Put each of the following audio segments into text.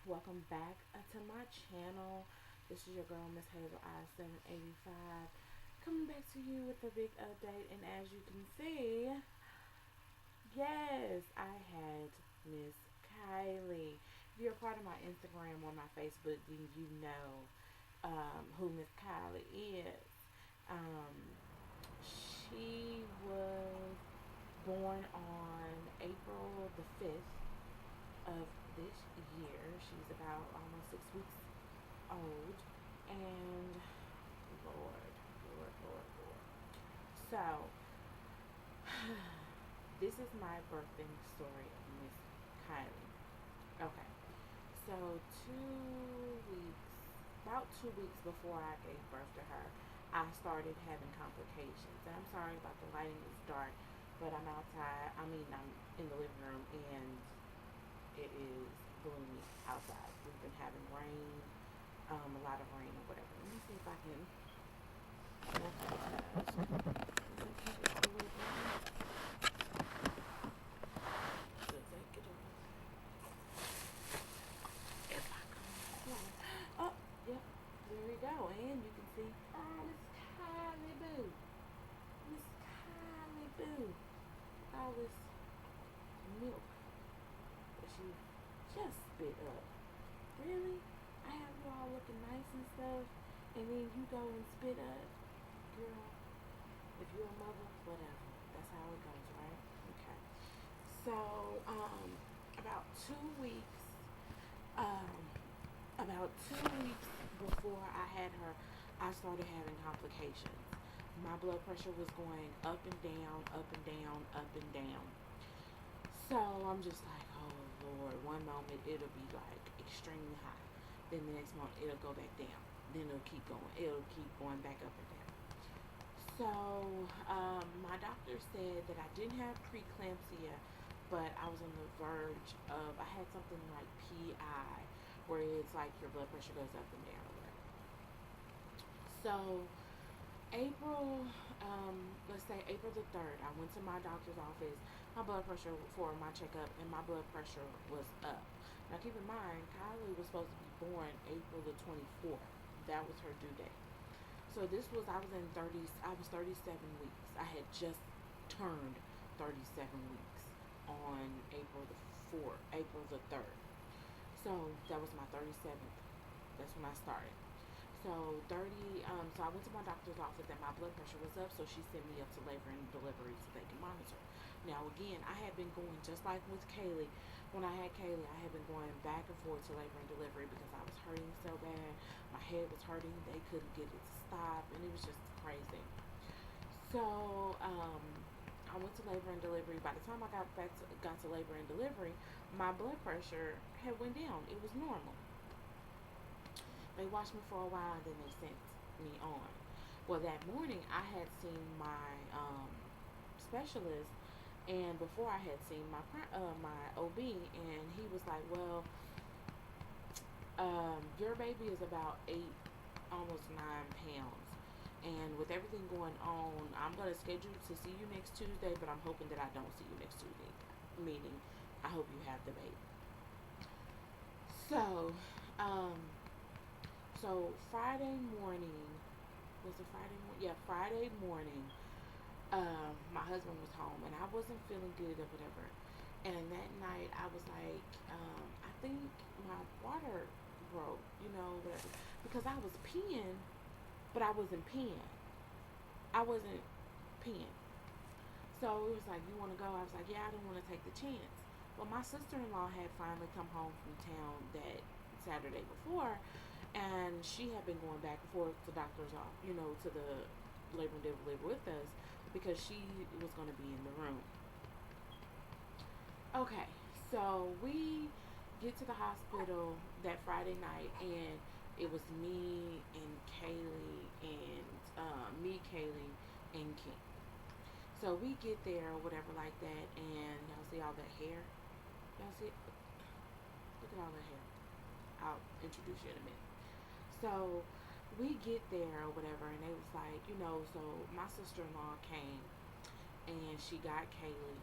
Welcome back to my channel. This is your girl, Miss Hazel I-785, coming back to you with a big update. And as you can see, yes, I had Miss Kylie. If you're a part of my Instagram or my Facebook, then you know who Miss Kylie is. Um, she was born on April the 5th of this year. She's about almost 6 weeks old. And Lord. So, this is my birthing story of Miss Kylie. Okay. So, about 2 weeks before I gave birth to her, I started having complications. And I'm sorry about the lighting, it's dark, but I'm outside. I'm in the living room, and it is gloomy outside. We've been having rain, a lot of rain or whatever. Let me see if I can multitask. Is it okay? Does that get if I come close? Oh, yep. There we go. And you can see, Miss Kylie Boo. Miss Kylie Boo. All this milk that she just spit up. Really? I have you all looking nice and stuff, and then you go and spit up? Girl, if you're a mother, whatever. That's how it goes, right? Okay. So, about 2 weeks, um, about 2 weeks before I had her, I started having complications. My blood pressure was going up and down, up and down, up and down. So I'm just like, oh Lord, one moment it'll be like extremely high. Then the next month it'll go back down. Then it'll keep going. It'll keep going back up and down. So my doctor said that I didn't have preeclampsia, but I was on the verge of, I had something like PI, where it's like your blood pressure goes up and down or whatever. So April, let's say April the 3rd, I went to my doctor's office, my blood pressure for my checkup, and my blood pressure was up. Now keep in mind, Kylie was supposed to be born April the 24th. That was her due date. So I was 37 weeks. I had just turned 37 weeks on April the 3rd. So that was my 37th. That's when I started. So I went to my doctor's office and my blood pressure was up, so she sent me up to labor and delivery so they can monitor. Now again, I had been going just like with Kaylee. When I had Kaylee, I had been going back and forth to labor and delivery because I was hurting so bad. My head was hurting. They couldn't get it to stop, and it was just crazy. So I went to labor and delivery. By the time I got to labor and delivery, my blood pressure had went down. It was normal. They watched me for a while, and then they sent me on. Well, that morning I had seen my specialist, and before I had seen my OB, and he was like, "Well, your baby is about 8, almost 9 pounds, and with everything going on, I'm gonna schedule to see you next Tuesday, but I'm hoping that I don't see you next Tuesday. Meaning, I hope you have the baby." So, um, so Friday morning, was it Friday morning? Yeah, Friday morning. My husband was home, and I wasn't feeling good or whatever. And that night, I was like, I think my water broke, whatever, because I was peeing, but I wasn't peeing. I wasn't peeing. So it was like, "You want to go?" I was like, "Yeah, I didn't want to take the chance." Well, my sister-in-law had finally come home from town that Saturday before, and she had been going back and forth to doctor's office, to the labor and delivery with us because she was going to be in the room. Okay, so we get to the hospital that Friday night, and it was me, Kaylee, and King. So we get there or whatever like that, and y'all see all that hair? Y'all see it? Look at all that hair. I'll introduce you in a minute. So we get there or whatever, and they was like, so my sister-in-law came, and she got Kaylee,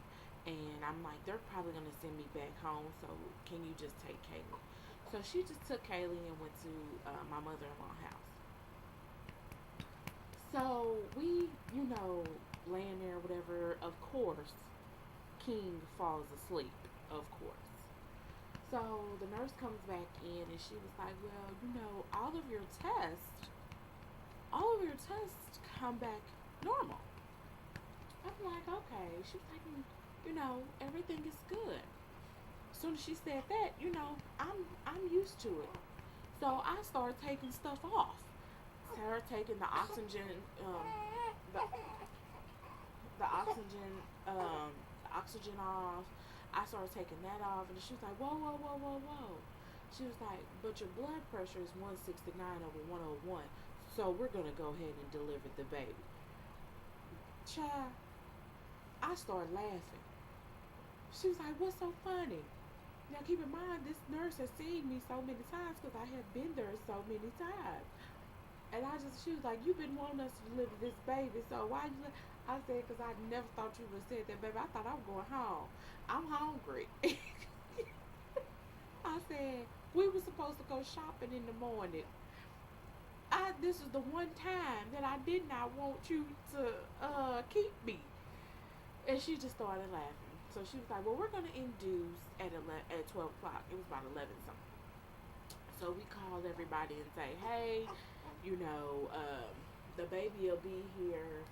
and I'm like, they're probably going to send me back home, so can you just take Kaylee? So she just took Kylie and went to my mother-in-law's house. So we, laying there, whatever. Of course, King falls asleep. Of course. So the nurse comes back in and she was like, "Well, all of your tests come back normal." I'm like, "Okay." She was like, "Everything is good." As soon as she said that, I'm used to it. So I started taking stuff off. Started taking the the oxygen the oxygen off. I started taking that off, and she was like, "Whoa, whoa, whoa, whoa, whoa." She was like, "But your blood pressure is 169/101, so we're gonna go ahead and deliver the baby." Child, I started laughing. She was like, "What's so funny?" Now keep in mind, this nurse has seen me so many times because I have been there so many times. And she was like, "You've been wanting us to deliver this baby, so why you?" I said, "Because I never thought you would have said that, baby. I thought I was going home. I'm hungry." I said, "We were supposed to go shopping in the morning. This is the one time that I did not want you to keep me." And she just started laughing. So she was like, "Well, we're gonna induce at 12 o'clock." It was about 11 something. So we called everybody and say, "Hey, you know, um, the baby will be here,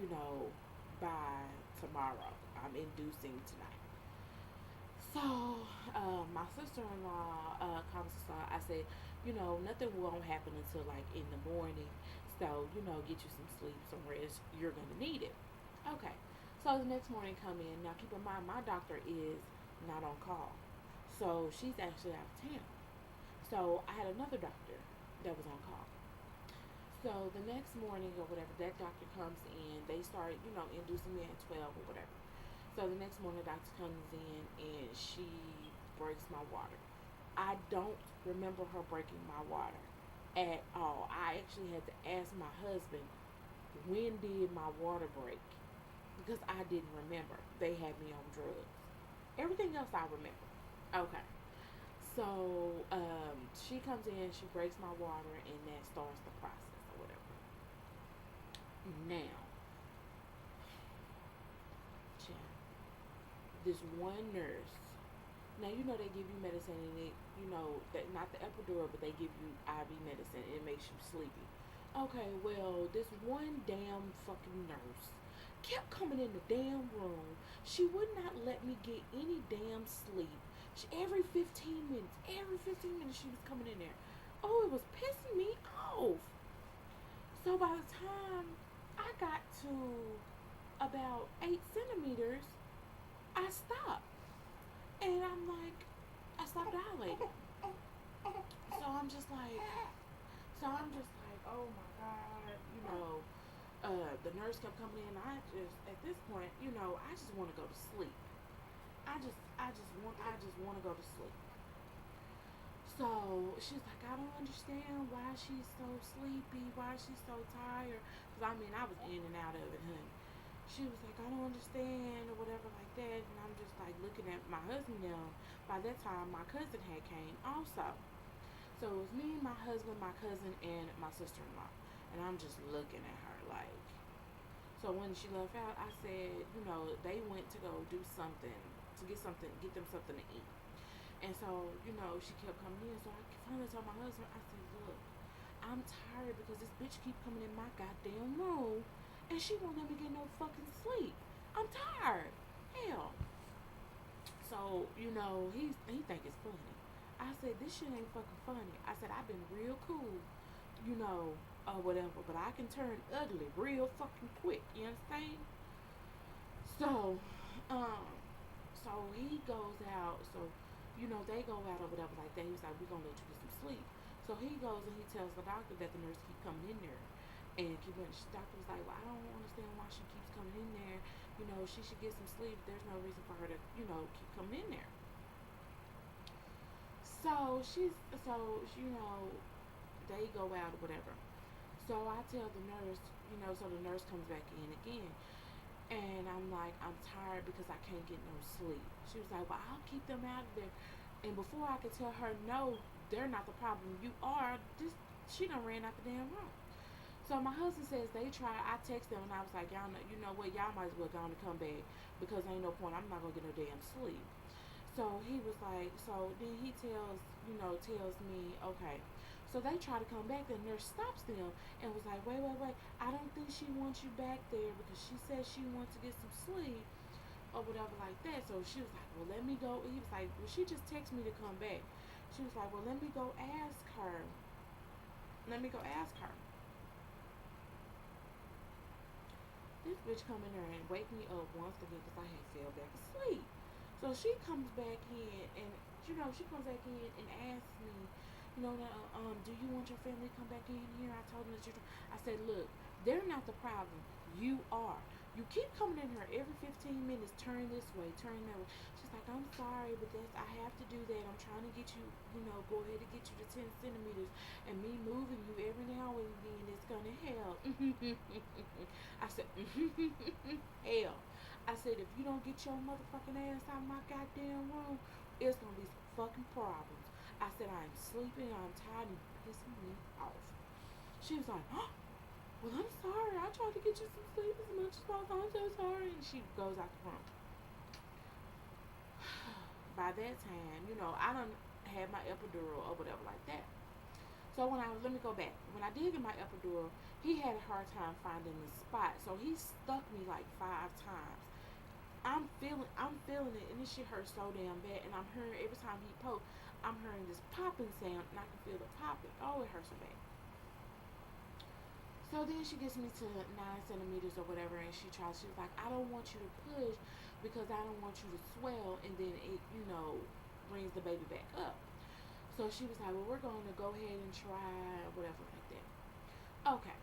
you know, by tomorrow. I'm inducing tonight." So my sister-in-law comes to I said, "Nothing won't happen until like in the morning. So, get you some sleep, some rest. You're going to need it." Okay. So the next morning come in. Now keep in mind, my doctor is not on call. So she's actually out of town. So I had another doctor that was on call. So the next morning or whatever, that doctor comes in. They start, inducing me at 12 or whatever. So the next morning, the doctor comes in and she breaks my water. I don't remember her breaking my water at all. I actually had to ask my husband, when did my water break? Because I didn't remember. They had me on drugs. Everything else I remember. Okay. So she comes in, she breaks my water, and that starts the process or whatever. Now, this one nurse. Now they give you medicine and that not the epidural, but they give you IV medicine and it makes you sleepy. Okay, well this one damn fucking nurse kept coming in the damn room. She would not let me get any damn sleep. Every 15 minutes, she was coming in there. Oh, it was pissing me off. So by the time I got to about 8 centimeters, I stopped. And I'm like, I stopped dilating. So oh my God, the nurse kept coming in. At this point, I just want to go to sleep. I just want to go to sleep. So she's like, "I don't understand why she's so sleepy, why she's so tired." Because I was in and out of it, honey. She was like, "I don't understand," or whatever like that. And I'm just like looking at my husband now. By that time, my cousin had came also. So it was me, my husband, my cousin, and my sister-in-law. And I'm just looking at her like. So when she left out, I said, they went to go do something, to get them something to eat. And so, she kept coming in. So I finally told my husband, I said, "Look, I'm tired because this bitch keep coming in my goddamn room and she won't let me get no fucking sleep. I'm tired. Hell." So, he think it's funny. I said, "This shit ain't fucking funny." I said, "I've been real cool, or whatever, but I can turn ugly real fucking quick. You understand?" So, um, so he goes out. So, they go out or whatever like that. He was like, "We're gonna let you get some sleep." So he goes and he tells the doctor that the nurse keep coming in there. And the doctor was like, "Well, I don't understand why she keeps coming in there. She should get some sleep. There's no reason for her to, keep coming in there." So they go out or whatever. So I tell the nurse, so the nurse comes back in again. And I'm like, "I'm tired because I can't get no sleep." She was like, "Well, I'll keep them out of there." And before I could tell her no, they're not the problem. You are. This she done ran out the damn room. So my husband says they try. I text them and I was like, y'all know, you know what? Y'all might as well go on and come back because ain't no point. I'm not gonna get no damn sleep. So he was like, so then he tells, tells me, okay. So they try to come back. The nurse stops them and was like, wait, wait, wait. I don't think she wants you back there because she says she wants to get some sleep or whatever like that. So she was like, well, let me go. He was like, well, she just texted me to come back. She was like, well, let me go ask her. Let me go ask her. This bitch come in there and wake me up once again because I had fell back asleep. So she comes back in and she comes back in and asks me, do you want your family to come back in here? I told them that I said, look, they're not the problem. You are. You keep coming in here every 15 minutes, turn this way, turn that way. She's like, I'm sorry, but I have to do that. I'm trying to get you, go ahead and get you to 10 centimeters. And me moving you every now and then is going to help. I said, hell. I said, if you don't get your motherfucking ass out of my goddamn room, it's going to be some fucking problems. I said, I'm sleeping, I'm tired, and you're pissing me off. She was like, oh, well, I'm sorry. I tried to get you some sleep as much as possible. I'm so sorry. And she goes out the room. By that time, I done had my epidural or whatever like that. So let me go back. When I did get my epidural, he had a hard time finding the spot. So he stuck me like 5 times. I'm feeling it, and this shit hurts so damn bad. And I'm hearing every time he pokes, I'm hearing this popping sound, and I can feel the popping. Oh, it hurts so bad. So then she gets me to 9 centimeters or whatever, and she was like, I don't want you to push because I don't want you to swell, and then it, brings the baby back up. So she was like, well, we're going to go ahead and try whatever like that. Okay.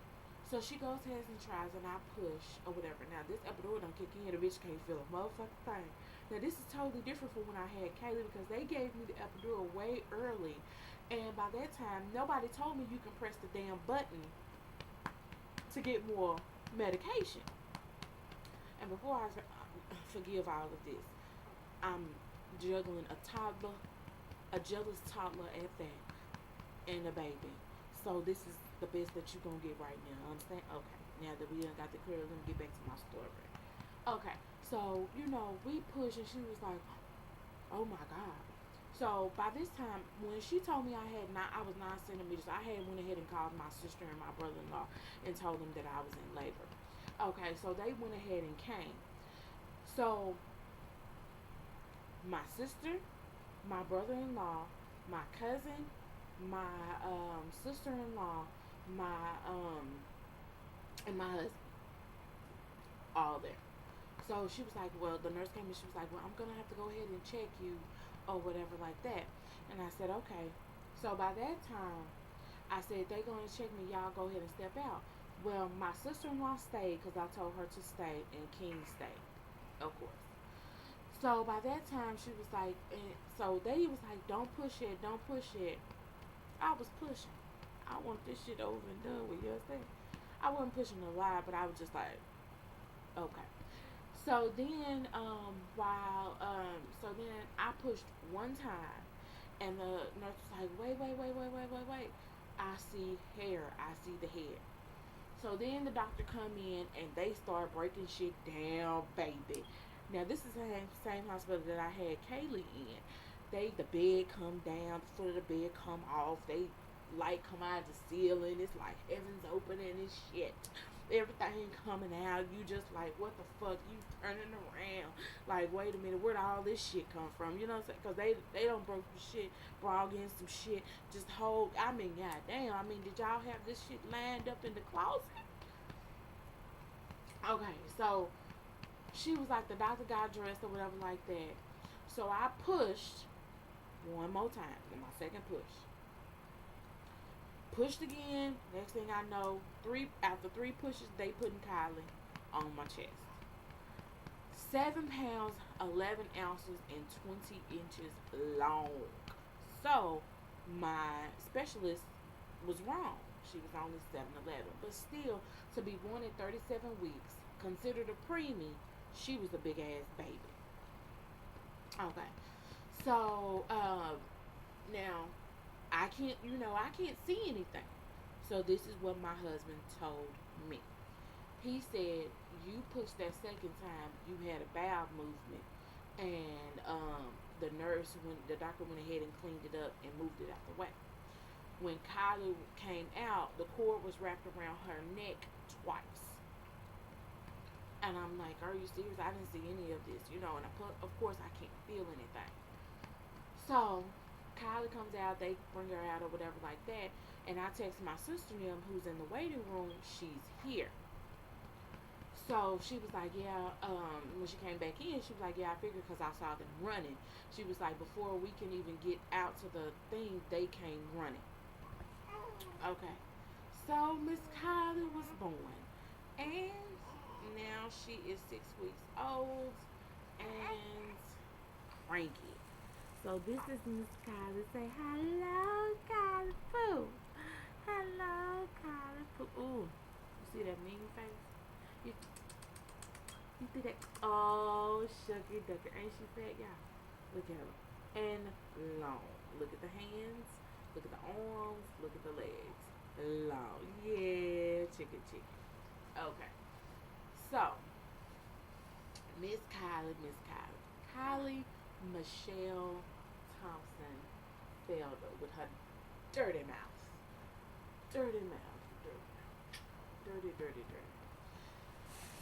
So she goes ahead and tries, and I push or whatever. Now, this epidural don't kick in. The bitch can't feel a motherfucking thing. Now, this is totally different from when I had Kylie because they gave me the epidural way early. And by that time, nobody told me you can press the damn button to get more medication. And before I forgive all of this, I'm juggling a jealous toddler at that, and a baby. So this is the best that you're gonna get right now. Understand? Okay. Now that we done got the clear, let me get back to my story. Okay. So we pushed, and she was like, "Oh my god." So by this time, when she told me I was 9 centimeters, I had went ahead and called my sister and my brother-in-law and told them that I was in labor. Okay, so they went ahead and came. So my sister, my brother-in-law, my cousin, my sister-in-law, my and my husband, all there. So she was like, well, the nurse came and she was like, well, I'm gonna have to go ahead and check you or whatever like that. And I said, okay. So by that time, I said, they gonna check me. Y'all go ahead and step out. Well, my sister-in-law stayed because I told her to stay, and King stayed, of course. So by that time, she was like, and so they was like, don't push it, don't push it. I was pushing. I want this shit over and done with. You understand? I wasn't pushing a lot, but I was just like, okay. So then, so then I pushed one time, and the nurse was like, wait, wait, wait, wait, wait, wait, wait. I see hair. I see the hair. So then the doctor come in and they start breaking shit down, baby. Now this is the same hospital that I had Kylie in. The bed come down, the foot of the bed come off. They light come out of the ceiling. It's like heaven's opening and shit. Everything coming out. You just like, what the fuck? You turning around. Like, wait a minute, where'd all this shit come from? You know what I'm saying? Because they don't broke the shit, brought in some shit. Just hold, goddamn. Did y'all have this shit lined up in the closet? Okay, so she was like, the doctor got dressed or whatever like that. So I pushed one more time in my second push. Pushed again. Next thing I know, after three pushes, they putting Kylie on my chest. 7 pounds, 11 ounces, and 20 inches long. So my specialist was wrong. She was only 7'11", but still, to be born in 37 weeks, considered a preemie, she was a big ass baby. Okay, so now I can't, I can't see anything. So this is what my husband told me. He said, you pushed that second time, you had a bowel movement, and the doctor went ahead and cleaned it up and moved it out the way. When Kylie came out, the cord was wrapped around her neck twice. And I'm like, are you serious? I didn't see any of this, and of course I can't feel anything. So Kylie comes out, they bring her out or whatever like that, and I text my sister them who's in the waiting room, she's here. So she was like, yeah, when she came back in, she was like, yeah, I figured because I saw them running. She was like, before we can even get out to the thing, they came running. Okay. So Miss Kylie was born. And now she is 6 weeks old and cranky. So this is Miss Kylie. Say hello, Kylie Pooh. Hello, Kylie Pooh. Ooh, you see that mean face? You, you see that? Oh, shucky ducky. Ain't she fat, y'all? Look at her. And long. Look at the hands. Look at the arms. Look at the legs. Long. Yeah, chicken, chicken. Okay. So, Miss Kylie. Kylie Michelle Thompson Felder with her dirty mouth. Dirty mouth. Dirty mouth. Dirty, dirty, dirty.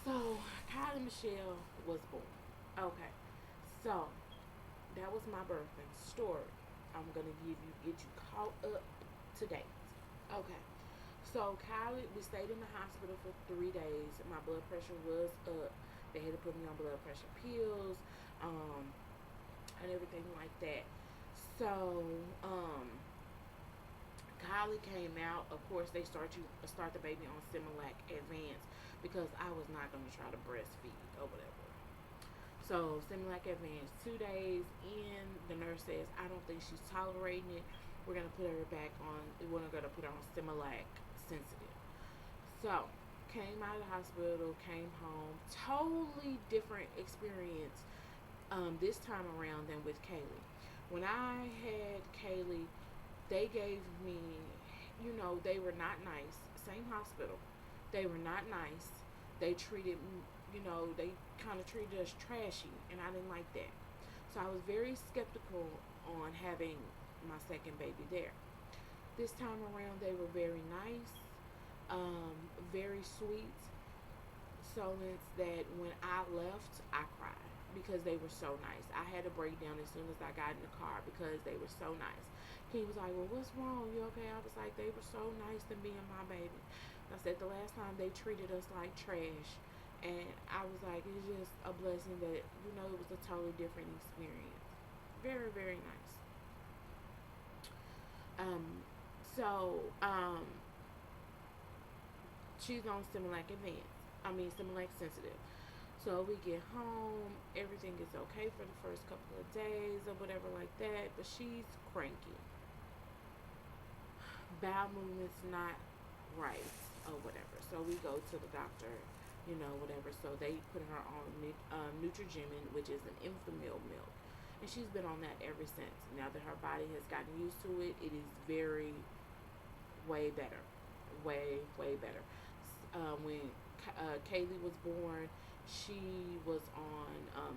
So, Kylie Michelle was born. Okay. So, that was my birthing story. I'm gonna get you caught up to date. Okay. So Kylie, we stayed in the hospital for 3 days. My blood pressure was up. They had to put me on blood pressure pills, and everything like that. So, Kylie came out. Of course, they start the baby on Similac Advanced because I was not gonna try to breastfeed or whatever. So Similac Advanced, 2 days in, the nurse says, I don't think she's tolerating it. We're gonna put her back on. We're gonna put her on Similac Sensitive. So came out of the hospital, came home, totally different experience this time around than with Kaylee. When I had Kaylee, they gave me, they were not nice. Same hospital, they were not nice. They treated, they kind of treated us trashy, and I didn't like that. So I was very skeptical on having my second baby there. This time around, they were very nice, very sweet. So it's that when I left, I cried because they were so nice. I had a breakdown as soon as I got in the car because they were so nice. He was like, well, what's wrong? You okay? I was like, they were so nice to me and my baby. I said the last time they treated us like trash. And I was like, it's just a blessing that, it was a totally different experience. Very, very nice. Um, so, she's on Similac Advanced. Similac Sensitive. So we get home, everything is okay for the first couple of days or whatever like that, but she's cranky. Bowel movement's not right or whatever. So we go to the doctor, whatever. So they put her on Neutrogemin, which is an Enfamil milk. And she's been on that ever since. Now that her body has gotten used to it, it is way better. Way, way better. When Kaylee was born, she was on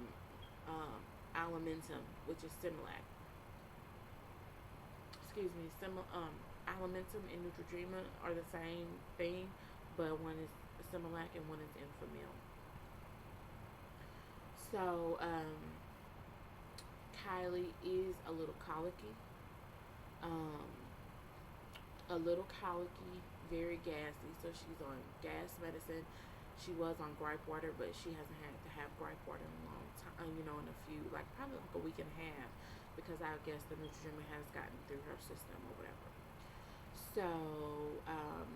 Alimentum, which is Similac. Excuse me, Alimentum and Neutrogena are the same thing, but one is Similac and one is Enfamil. So, Kylie is a little colicky. Um, very gassy, so she's on gas medicine. She was on gripe water, but she hasn't had to have gripe water in a long time, in a few, like probably like a week and a half, because I guess the nutrition has gotten through her system or whatever. So,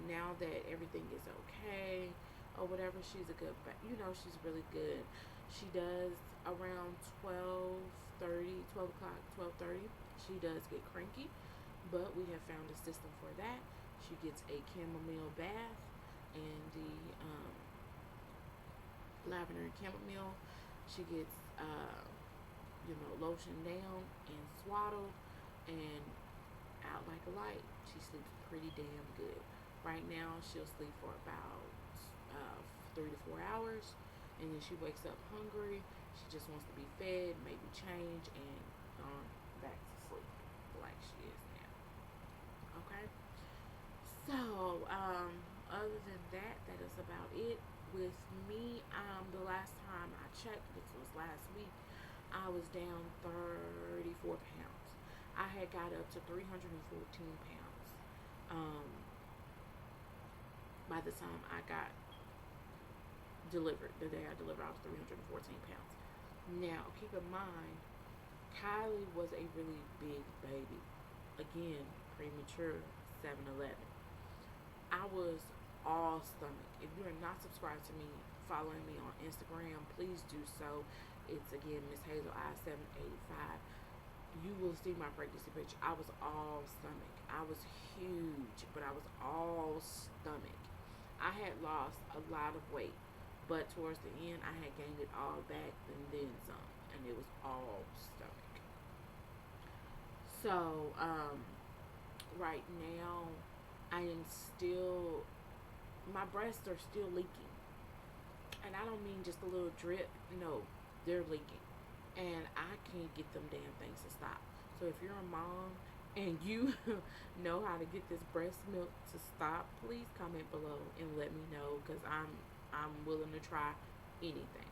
now that everything is okay or whatever, she's a good, she's really good. She does around 12 o'clock, 12:30. She does get cranky, but we have found a system for that. She gets a chamomile bath and the lavender and chamomile. She gets, lotion down and swaddled, and out like a light. She sleeps pretty damn good. Right now, she'll sleep for about 3 to 4 hours, and then she wakes up hungry. She just wants to be fed, maybe change, and gone back to sleep like she is now. Okay. So, other than that, that is about it with me. The last time I checked, this was last week, I was down 34 pounds. I had got up to 314 pounds. Um, by the time I got delivered, the day I delivered, I was 314 pounds. Now, keep in mind, Kylie was a really big baby. Again, premature, 7'11". I was all stomach. If you are not subscribed to me, following me on Instagram, please do so. It's again Miss Hazel I-785. You will see my pregnancy picture. I was all stomach. I was huge, but I was all stomach. I had lost a lot of weight, but towards the end, I had gained it all back and then some, and it was all stomach. So, right now, I am still, my breasts are still leaking. And I don't mean just a little drip. No, they're leaking. And I can't get them damn things to stop. So if you're a mom and you know how to get this breast milk to stop, please comment below and let me know, because I'm willing to try anything.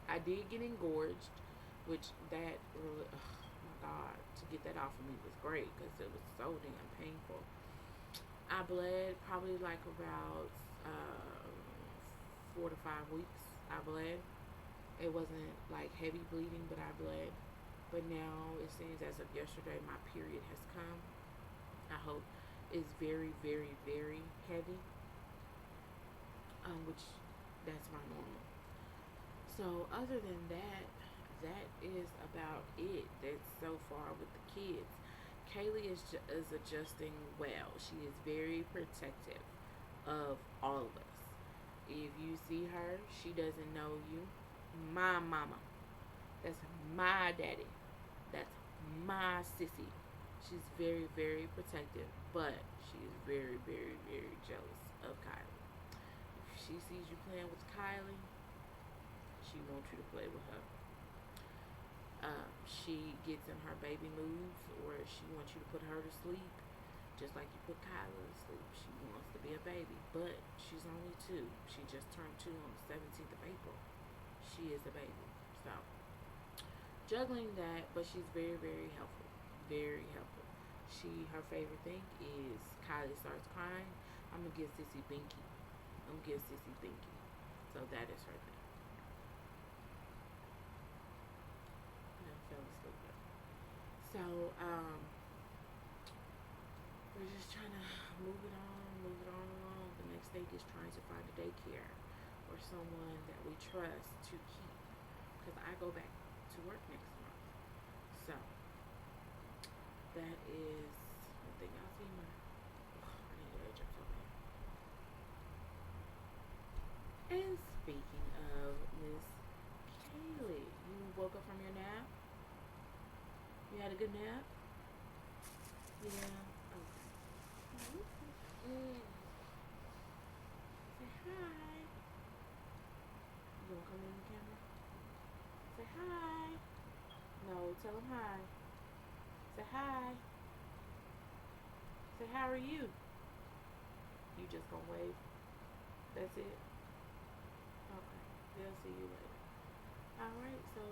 I did get engorged, which that really, oh my God, to get that off of me was great because it was so damn painful. I bled probably like about 4 to 5 weeks. I bled. It wasn't like heavy bleeding, but I bled. But now it seems as of yesterday, my period has come. I hope it's very, very, very heavy, which that's my normal. So other than that, that is about it. That's so far with the kids. Kylie is adjusting well. She is very protective of all of us. If you see her, she doesn't know you. My mama. That's my daddy. That's my sissy. She's very, very protective, but she is very, very, very jealous of Kylie. If she sees you playing with Kylie, she wants you to play with her. She gets in her baby moves, or she wants you to put her to sleep, just like you put Kylie to sleep. She wants to be a baby, but she's only 2. She just turned 2 on the 17th of April. She is a baby. So, juggling that, but she's very, very helpful. Very helpful. Her favorite thing is Kylie starts crying, I'm going to give Sissy Binky. I'm going to give Sissy Binky. So that is her thing. I fell asleep. So, we're just trying to move it on along. The next stage is trying to find a daycare or someone that we trust to keep, because I go back to work next month. So that is one thing. I'll see my. I need to edge up so bad. And speaking of Miss Kylie, you woke up from your nap? You had a good nap? Yeah. Okay. Say hi. You gonna come in the camera? Say hi. No, tell them hi. Say hi. Say how are you? You just gonna wave? That's it? Okay. They'll see you later. Alright, so.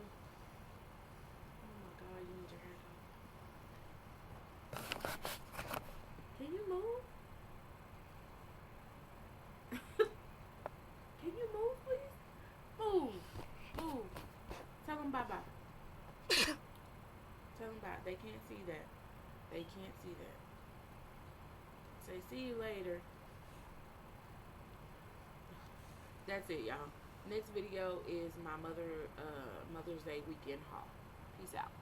Oh my God, you need your hair done. Can you move? Can you move, please? Move. Move. Tell them bye-bye. Tell them bye. They can't see that. They can't see that. Say, see you later. That's it, y'all. Next video is my Mother's Day weekend haul. Peace out.